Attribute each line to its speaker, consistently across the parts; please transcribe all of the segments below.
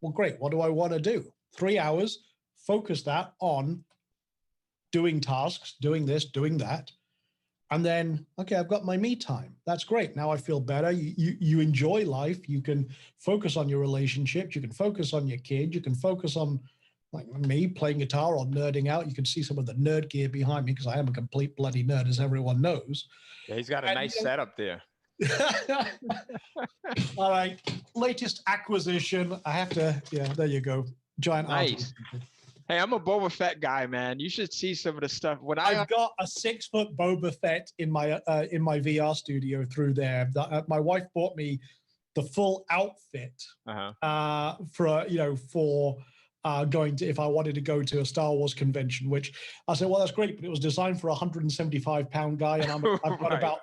Speaker 1: well, great. What do I want to do? 3 hours, focus that on doing tasks, doing this, doing that. And then, okay, I've got my me time. That's great. Now I feel better. You enjoy life. You can focus on your relationships. You can focus on your kid. You can focus on, like me, playing guitar or nerding out. You can see some of the nerd gear behind me because I am a complete bloody nerd, as everyone knows.
Speaker 2: Yeah, he's got a nice setup there.
Speaker 1: All right, latest acquisition. I have to, yeah, there you go. Giant
Speaker 2: nice. Hey, I'm a Boba Fett guy, man. You should see some of the stuff.
Speaker 1: I've got a 6-foot Boba Fett in my VR studio through there. My wife bought me the full outfit for going to, if I wanted to go to a Star Wars convention, which I said, well, that's great, but it was designed for a 175-pound guy, and I've got about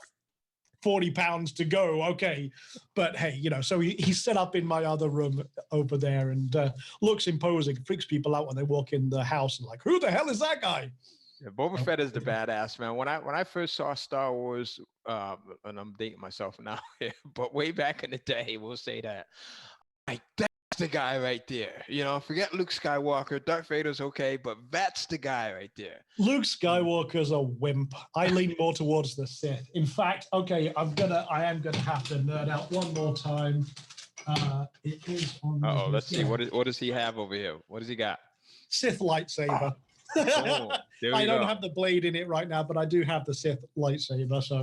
Speaker 1: 40 pounds to go. Okay. But hey, so he's set up in my other room over there and looks imposing, freaks people out when they walk in the house and like, who the hell is that guy?
Speaker 2: Yeah, Boba Fett is the badass, man. When I first saw Star Wars, and I'm dating myself now, but way back in the day, we'll say that, like, that's the guy right there. Forget Luke Skywalker. Darth Vader's okay, but that's the guy right there.
Speaker 1: Luke Skywalker's a wimp. I lean more towards the Sith. In fact, okay, I am gonna have to nerd out one more time. It is on.
Speaker 2: Let's see. What does he have over here? What does he got?
Speaker 1: Sith lightsaber. I don't have the blade in it right now, but I do have the Sith lightsaber. So,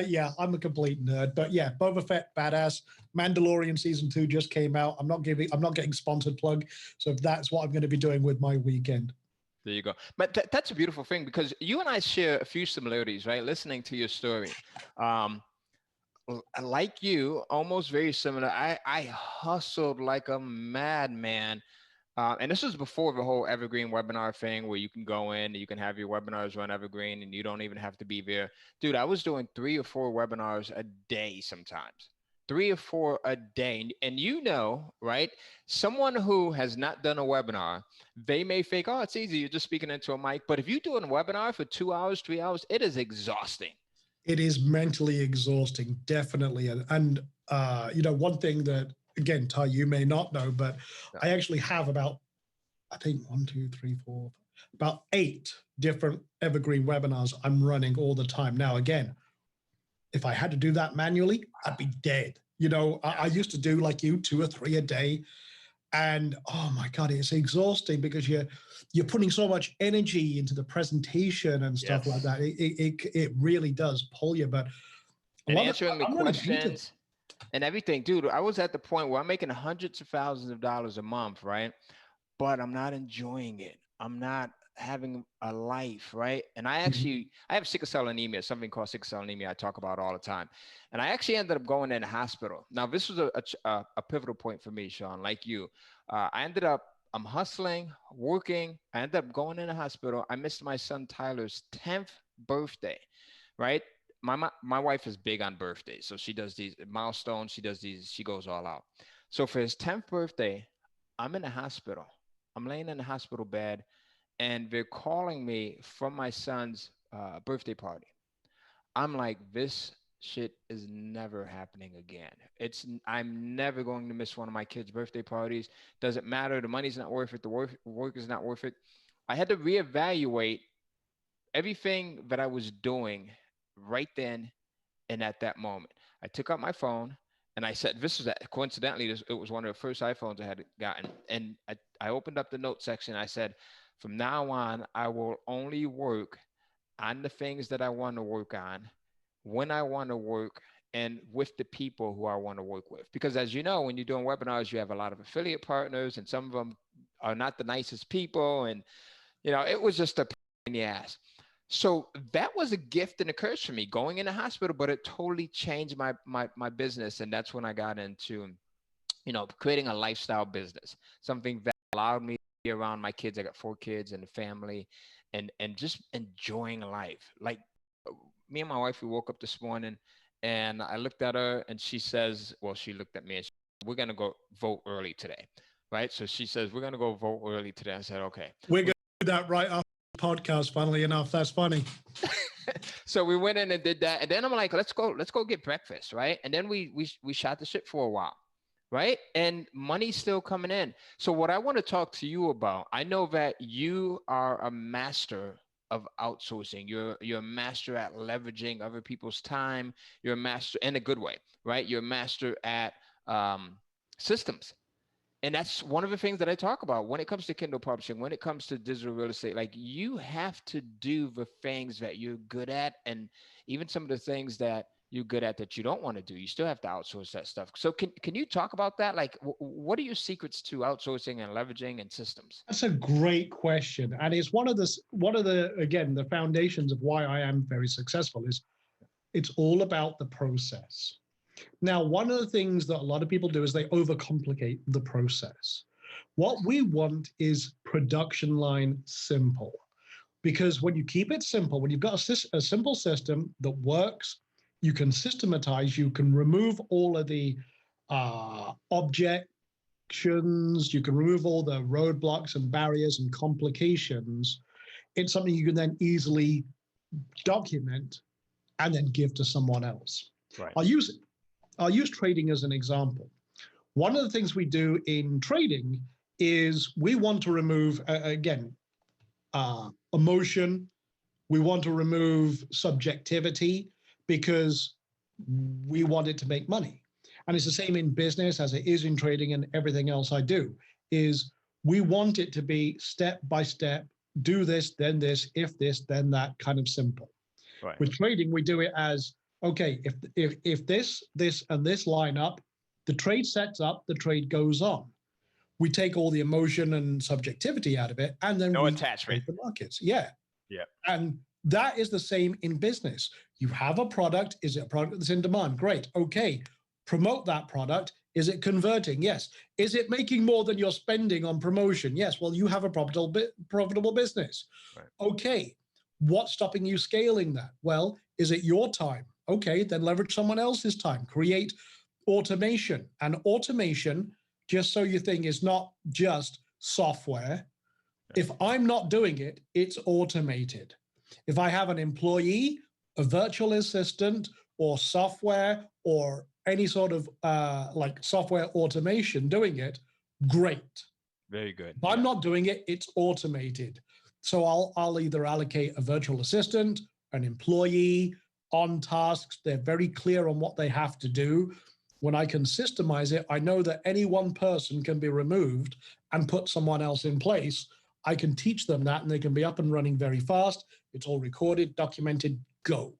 Speaker 1: yeah, I'm a complete nerd. But yeah, Boba Fett, badass. Mandalorian season 2 just came out. I'm not getting sponsored plug. So that's what I'm going to be doing with my weekend.
Speaker 2: There you go. But that's a beautiful thing because you and I share a few similarities, right? Listening to your story. Like you, almost very similar. I hustled like a madman. And this was before the whole Evergreen webinar thing where you can go in and you can have your webinars run Evergreen and you don't even have to be there. Dude, I was doing 3 or 4 webinars a day sometimes. 3 or 4 a day. And right? Someone who has not done a webinar, they may think, oh, it's easy. You're just speaking into a mic. But if you do a webinar for 2 hours, 3 hours, it is exhausting.
Speaker 1: It is mentally exhausting, definitely. And one thing that, again, Ty, you may not know, but I actually have about 8 different Evergreen webinars I'm running all the time. Now, again, if I had to do that manually, I'd be dead. I used to do like you 2 or 3 a day. And oh my God, it's exhausting because you're putting so much energy into the presentation and stuff like that. It really does pull you. But
Speaker 2: answering the questions and everything, dude, I was at the point where I'm making hundreds of thousands of dollars a month, right? But I'm not enjoying it. I'm not having a life, right? And I have sickle cell anemia, something called sickle cell anemia I talk about all the time. And I actually ended up going in the hospital. Now, this was a pivotal point for me, Sean, like you. I'm hustling, working. I ended up going in the hospital. I missed my son Tyler's 10th birthday, right? My wife is big on birthdays. So she does these milestones. She goes all out. So for his 10th birthday, I'm in the hospital. I'm laying in the hospital bed and they're calling me from my son's birthday party. I'm like, this shit is never happening again. I'm never going to miss one of my kids' birthday parties. Doesn't matter. The money's not worth it. The work is not worth it. I had to reevaluate everything that I was doing right then and at that moment. I took out my phone and I said, coincidentally, it was one of the first iPhones I had gotten. And I opened up the note section. I said, from now on, I will only work on the things that I want to work on, when I want to work, and with the people who I want to work with. Because as you know, when you're doing webinars, you have a lot of affiliate partners and some of them are not the nicest people. And, it was just a pain in the ass. So that was a gift and a curse for me going in the hospital, but it totally changed my business. And that's when I got into, creating a lifestyle business, something that allowed me to be around my kids. I got 4 kids and a family and just enjoying life. Like me and my wife, we woke up this morning and I looked at her and she says, well, she looked at me and she said, we're going to go vote early today. Right. So she says, we're going to go vote early today. I said, okay.
Speaker 1: We're going to do that right after the podcast. Funnily enough, that's funny.
Speaker 2: So we went in and did that. And then I'm like, let's go get breakfast. Right. And then we shot the shit for a while. right? And money's still coming in. So what I want to talk to you about, I know that you are a master of outsourcing. You're a master at leveraging other people's time. You're a master in a good way, right? You're a master at systems. And that's one of the things that I talk about when it comes to Kindle publishing, when it comes to digital real estate. Like, you have to do the things that you're good at, and even some of the things that you're good at that you don't want to do, you still have to outsource that stuff. So can you talk about that? Like, what are your secrets to outsourcing and leveraging and systems?
Speaker 1: That's a great question. And it's one of the, again, the foundations of why I am very successful is it's all about the process. Now, one of the things that a lot of people do is they overcomplicate the process. What we want is production line simple, because when you keep it simple, when you've got a simple system that works, you can systematize, you can remove all of the objections, you can remove all the roadblocks and barriers and complications. It's something you can then easily document and then give to someone else.
Speaker 2: Right.
Speaker 1: I'll use trading as an example. One of the things we do in trading is we want to remove, emotion. We want to remove subjectivity because we want it to make money. And it's the same in business as it is in trading and everything else I do, is we want it to be step by step, do this, then this, if this, then that, kind of simple.
Speaker 2: Right.
Speaker 1: With trading, we do it as, okay, if this, and this line up, the trade sets up, the trade goes on. We take all the emotion and subjectivity out of it, and then
Speaker 2: no
Speaker 1: we
Speaker 2: attachment.
Speaker 1: The markets. Yeah.
Speaker 2: Yeah.
Speaker 1: And that is the same in business. You have a product. Is it a product that's in demand? Great. Okay. Promote that product. Is it converting? Yes. Is it making more than you're spending on promotion? Yes. Well, you have a profitable business.
Speaker 2: Right.
Speaker 1: Okay. What's stopping you scaling that? Well, is it your time? Okay, then leverage someone else's time. Create automation. And automation, just so you think, is not just software. If I'm not doing it, it's automated. If I have an employee, a virtual assistant, or software, or any sort of like software automation doing it, great.
Speaker 2: Very good.
Speaker 1: If I'm not doing it, it's automated. So I'll either allocate a virtual assistant, an employee, on tasks. They're very clear on what they have to do. When I can systemize it, I know that any one person can be removed and put someone else in place. I can teach them that, and they can be up and running very fast. It's all recorded, documented, go.